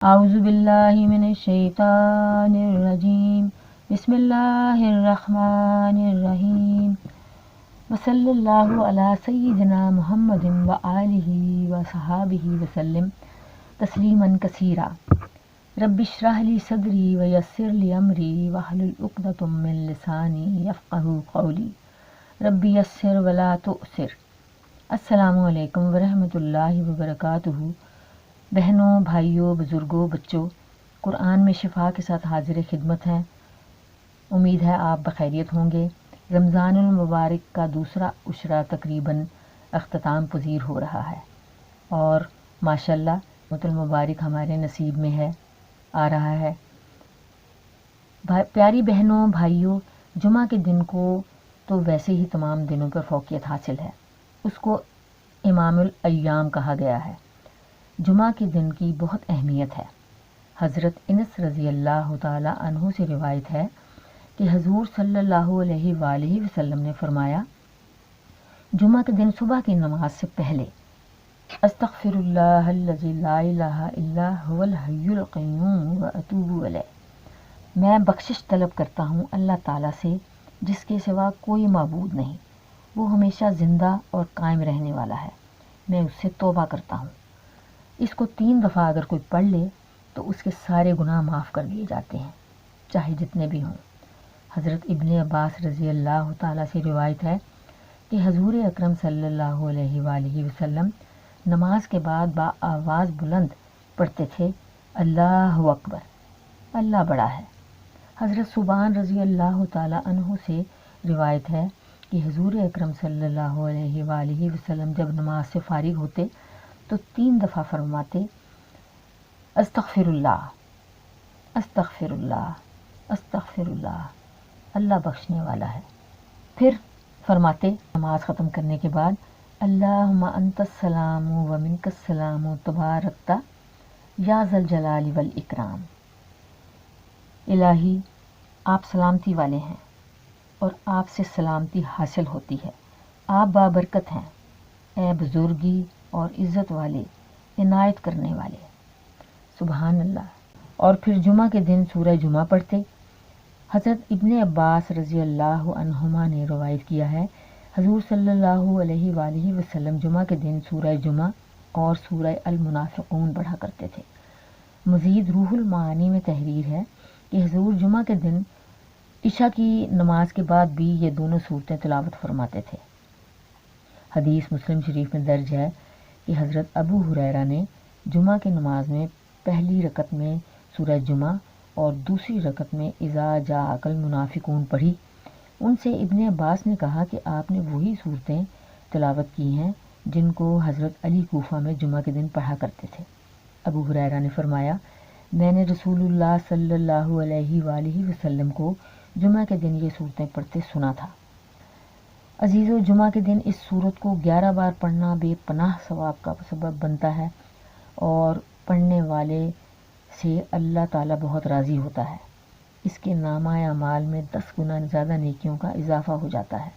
اعوذ باللہ من الشیطان الرجیم بسم اللہ الرحمن الرحیم وصلی اللہ علی سیدنا محمد وآلہ وصحابہ وسلم تسلیما کثیرا رب اشرح لی صدری ویسر لی امری واحلل عقدۃ من لسانی یفقہوا قولی رب یسر ولا تؤثر۔ السلام علیکم ورحمۃ اللہ وبرکاتہ۔ بہنوں، بھائیوں، بزرگوں، بچوں، قرآن میں شفا کے ساتھ حاضر خدمت ہیں۔ امید ہے آپ بخیریت ہوں گے۔ رمضان المبارک کا دوسرا عشرہ تقریباً اختتام پذیر ہو رہا ہے اور ماشاءاللہ رمضان المبارک ہمارے نصیب میں ہے، آ رہا ہے۔ پیاری بہنوں، بھائیوں، جمعہ کے دن کو تو ویسے ہی تمام دنوں پر فوقیت حاصل ہے، اس کو امام الایام کہا گیا ہے۔ جمعہ کے دن کی بہت اہمیت ہے۔ حضرت انس رضی اللہ تعالی عنہ سے روایت ہے کہ حضور صلی اللہ علیہ وآلہ وسلم نے فرمایا، جمعہ کے دن صبح کی نماز سے پہلے استغفر اللہ الذی لا الہ الا هو الحی القیوم واتوب الیہ، میں بخشش طلب کرتا ہوں اللہ تعالیٰ سے جس کے سوا کوئی معبود نہیں، وہ ہمیشہ زندہ اور قائم رہنے والا ہے، میں اس سے توبہ کرتا ہوں۔ اس کو 3 دفعہ اگر کوئی پڑھ لے تو اس کے سارے گناہ معاف کر دیے جاتے ہیں، چاہے جتنے بھی ہوں۔ حضرت ابن عباس رضی اللہ تعالیٰ سے روایت ہے کہ حضور اکرم صلی اللہ علیہ وآلہ وسلم نماز کے بعد بآواز بلند پڑھتے تھے، اللہ اکبر، اللہ بڑا ہے۔ حضرت ثوبان رضی اللہ تعالیٰ عنہ سے روایت ہے کہ حضور اکرم صلی اللہ علیہ وآلہ وسلم جب نماز سے فارغ ہوتے تو 3 دفعہ فرماتے، استغفر اللہ، استغفر اللہ، استغفر اللہ، اللہ بخشنے والا ہے۔ پھر فرماتے نماز ختم کرنے کے بعد، اللہم انت السلام و منک السلام تبارکت یا ذا الجلال والاکرام، الہی آپ سلامتی والے ہیں اور آپ سے سلامتی حاصل ہوتی ہے، آپ بابرکت ہیں، اے بزرگی اور عزت والے، عنایت کرنے والے، سبحان اللہ۔ اور پھر جمعہ کے دن سورہ جمعہ پڑھتے۔ حضرت ابن عباس رضی اللہ عنہما نے روایت کیا ہے، حضور صلی اللہ علیہ وآلہ وسلم جمعہ کے دن سورہ جمعہ اور سورہ المنافقون پڑھا کرتے تھے۔ مزید روح المعانی میں تحریر ہے کہ حضور جمعہ کے دن عشاء کی نماز کے بعد بھی یہ دونوں صورتیں تلاوت فرماتے تھے۔ حدیث مسلم شریف میں درج ہے کہ حضرت ابو ہریرہ نے جمعہ کی نماز میں پہلی رکعت میں سورہ جمعہ اور دوسری رکعت میں اذا جاءک المنافقون پڑھی۔ ان سے ابن عباس نے کہا کہ آپ نے وہی صورتیں تلاوت کی ہیں جن کو حضرت علی کوفہ میں جمعہ کے دن پڑھا کرتے تھے۔ ابو ہریرہ نے فرمایا، میں نے رسول اللہ صلی اللہ علیہ وآلہ وسلم کو جمعہ کے دن یہ صورتیں پڑھتے سنا تھا۔ عزیزو، جمعہ کے دن اس سورت کو 11 بار پڑھنا بے پناہ ثواب کا سبب بنتا ہے اور پڑھنے والے سے اللہ تعالیٰ بہت راضی ہوتا ہے۔ اس کے نامہ اعمال میں 10 گنا زیادہ نیکیوں کا اضافہ ہو جاتا ہے۔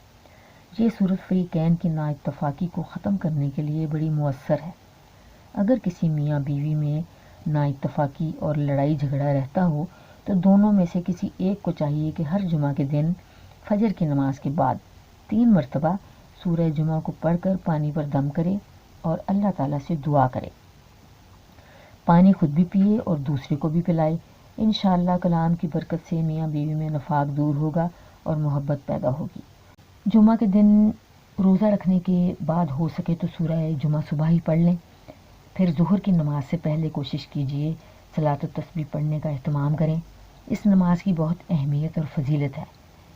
یہ سورت فریقین کی نااتفاقی کو ختم کرنے کے لیے بڑی مؤثر ہے۔ اگر کسی میاں بیوی میں نااتفاقی اور لڑائی جھگڑا رہتا ہو تو دونوں میں سے کسی ایک کو چاہیے کہ ہر جمعہ کے دن فجر کی نماز کے بعد 3 مرتبہ سورہ جمعہ کو پڑھ کر پانی پر دم کرے اور اللہ تعالیٰ سے دعا کرے، پانی خود بھی پیے اور دوسرے کو بھی پلائے۔ انشاءاللہ کلام کی برکت سے میاں بیوی میں نفاق دور ہوگا اور محبت پیدا ہوگی۔ جمعہ کے دن روزہ رکھنے کے بعد ہو سکے تو سورہ جمعہ صبح ہی پڑھ لیں۔ پھر ظہر کی نماز سے پہلے کوشش کیجیے صلاۃ التسبیح پڑھنے کا اہتمام کریں۔ اس نماز کی بہت اہمیت اور فضیلت ہے۔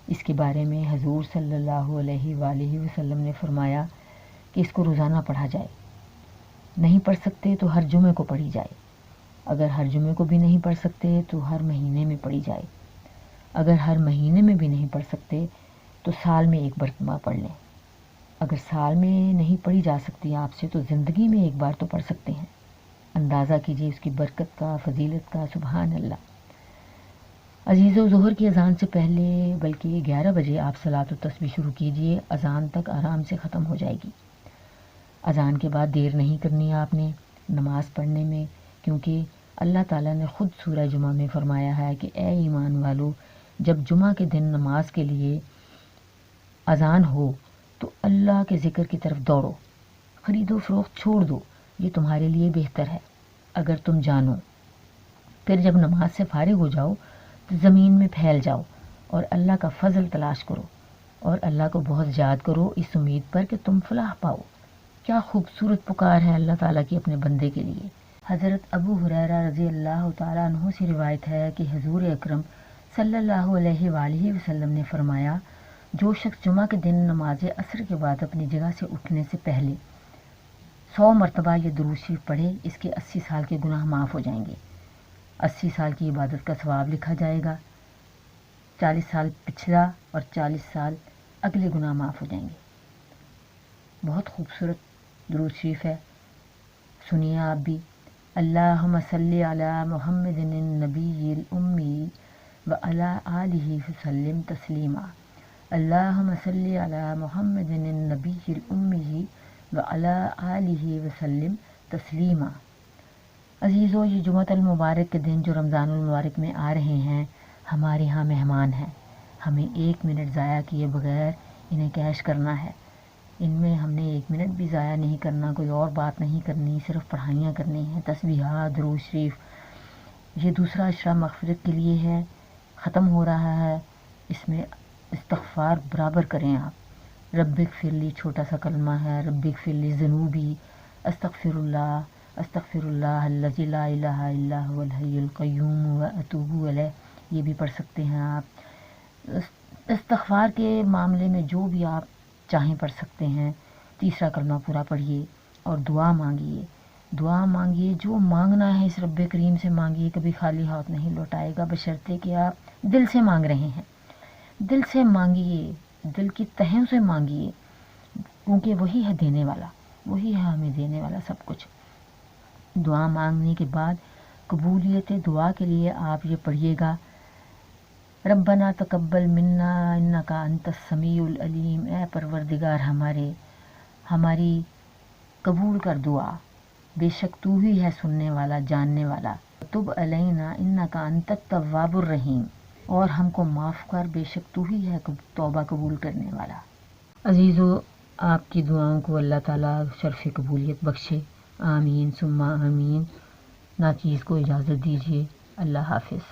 اس کے بارے میں حضور صلی اللہ علیہ وآلہ وسلم نے فرمایا کہ اس کو روزانہ پڑھا جائے، نہیں پڑھ سکتے تو ہر جمعے کو پڑھی جائے، اگر ہر جمعے کو بھی نہیں پڑھ سکتے تو ہر مہینے میں پڑھی جائے، اگر ہر مہینے میں بھی نہیں پڑھ سکتے تو سال میں ایک مرتبہ پڑھ لیں، اگر سال میں نہیں پڑھی جا سکتی آپ سے تو زندگی میں ایک بار تو پڑھ سکتے ہیں۔ اندازہ کیجیے اس کی برکت کا، فضیلت کا، سبحان اللہ۔ عزیزو، ظہر کی اذان سے پہلے بلکہ 11 بجے آپ صلاۃ التسبیح شروع کیجئے، اذان تک آرام سے ختم ہو جائے گی۔ اذان کے بعد دیر نہیں کرنی آپ نے نماز پڑھنے میں، کیونکہ اللہ تعالیٰ نے خود سورہ جمعہ میں فرمایا ہے کہ اے ایمان والو، جب جمعہ کے دن نماز کے لیے اذان ہو تو اللہ کے ذکر کی طرف دوڑو، خرید و فروخت چھوڑ دو، یہ تمہارے لیے بہتر ہے اگر تم جانو۔ پھر جب نماز سے فارغ ہو جاؤ تو زمین میں پھیل جاؤ اور اللہ کا فضل تلاش کرو اور اللہ کو بہت یاد کرو اس امید پر کہ تم فلاح پاؤ۔ کیا خوبصورت پکار ہے اللہ تعالیٰ کی اپنے بندے کے لیے۔ حضرت ابو ہریرہ رضی اللہ تعالیٰ عنہ سے روایت ہے کہ حضور اکرم صلی اللہ علیہ وآلہ وسلم نے فرمایا، جو شخص جمعہ کے دن نماز عصر کے بعد اپنی جگہ سے اٹھنے سے پہلے 100 مرتبہ یہ درود شریف پڑھے، اس کے 80 سال کے گناہ معاف ہو جائیں گے، 80 سال کی عبادت کا ثواب لکھا جائے گا، 40 سال پچھلا اور 40 سال اگلے گناہ معاف ہو جائیں گے۔ بہت خوبصورت درود شریف ہے، سنیے آپ بھی۔ اللہم صلی علی محمد النبی الامی وعلی آلہ وسلم تسلیما۔ اللہم صلی علی محمد النبی الامی وعلی آلہ وسلم تسلیما۔ عزیزو، یہ جمعہ المبارک کے دن جو رمضان المبارک میں آ رہے ہیں ہمارے ہاں مہمان ہیں، ہمیں 1 منٹ ضائع کیے بغیر انہیں کیش کرنا ہے۔ ان میں ہم نے 1 منٹ بھی ضائع نہیں کرنا، کوئی اور بات نہیں کرنی، صرف پڑھائیاں کرنی ہیں، تسبیحات، درود شریف۔ یہ دوسرا عشرہ مغفرت کے لیے ہے، ختم ہو رہا ہے، اس میں استغفار برابر کریں آپ۔ رب اغفر لی چھوٹا سا کلمہ ہے، رب اغفر لی ذنوبی، استغفر اللہ الذی لا الہ الا هو الحی القیوم واتوب الیہ، یہ بھی پڑھ سکتے ہیں آپ۔ استغفار کے معاملے میں جو بھی آپ چاہیں پڑھ سکتے ہیں۔ تیسرا کلمہ پورا پڑھیے اور دعا مانگیے، دعا مانگیے، جو مانگنا ہے اس رب کریم سے مانگیے، کبھی خالی ہاتھ نہیں لوٹائے گا، بشرطے کہ آپ دل سے مانگ رہے ہیں۔ دل سے مانگیے، دل کی تہوں سے مانگیے، کیونکہ وہی ہے دینے والا، وہی ہے ہمیں دینے والا سب کچھ۔ دعا مانگنے کے بعد قبولیت دعا کے لیے آپ یہ پڑھیے گا، ربنا تقبل منا انک انت السمیع العلیم، اے پروردگار ہماری قبول کر دعا، بے شک تو ہی ہے سننے والا، جاننے والا، تب علینا انک انت التواب الرحیم، اور ہم کو معاف کر، بے شک تو ہی ہے توبہ قبول کرنے والا۔ عزیزو، آپ کی دعاؤں کو اللہ تعالیٰ شرف قبولیت بخشے، آمین ثم آمین۔ ناچیز کو اجازت دیجیے، اللہ حافظ۔